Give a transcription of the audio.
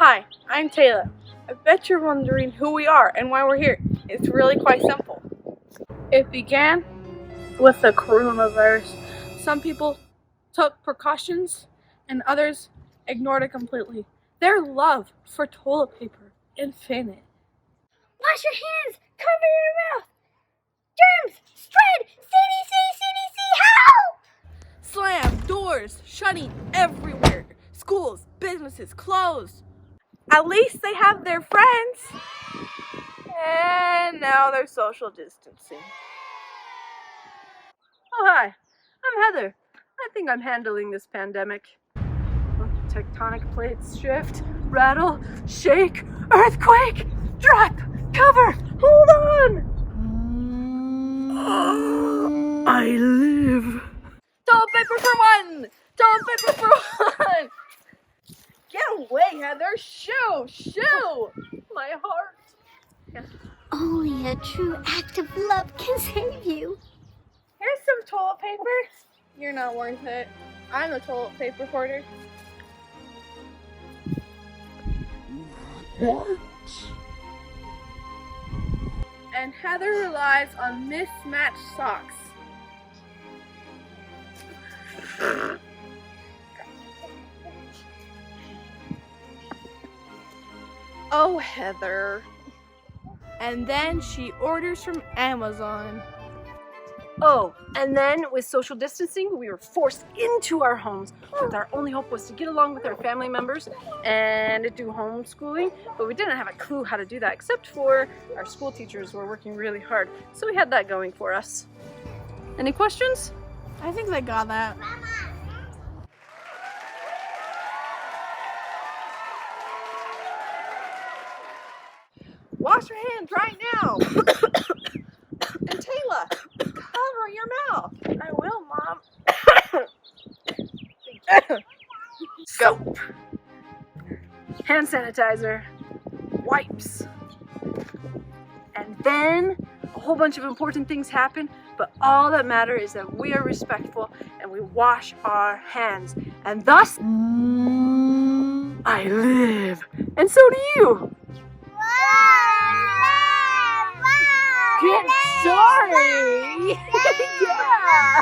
Hi, I'm Tayla. I bet you're wondering who we are and why we're here. It's really quite simple. It began with the coronavirus. Some people took precautions and others ignored it completely. Their love for toilet paper infinite. Wash your hands! Cover your mouth! Germs! Spread! CDC! CDC! Help! Slam doors shutting everywhere. Schools, businesses closed. At least they have their friends. And now they're social distancing. Oh, hi. I'm Heather. I think I'm handling this pandemic. Tectonic plates shift, rattle, shake, earthquake, drop, cover, hold on. I live. Toilet paper for one. Toilet paper for one. Get away, Heather. Shoo, shoo. My heart. Yeah. Only a true act of love can save you. Here's some toilet paper. You're not worth it. I'm a toilet paper hoarder. What? And Heather relies on mismatched socks. Oh, Heather. And then she orders from Amazon. Oh, and then with social distancing, we were forced into our homes. But our only hope was to get along with our family members and do homeschooling. But we didn't have a clue how to do that, except for our school teachers who were working really hard. So we had that going for us. Any questions? I think they got that. Wash your hands right now. And Tayla, cover your mouth. I will, Mom. Soap, hand sanitizer, wipes. And then a whole bunch of important things happen, but all that matters is that we are respectful and we wash our hands. And thus, I live. And so do you. Get sorry. Yeah.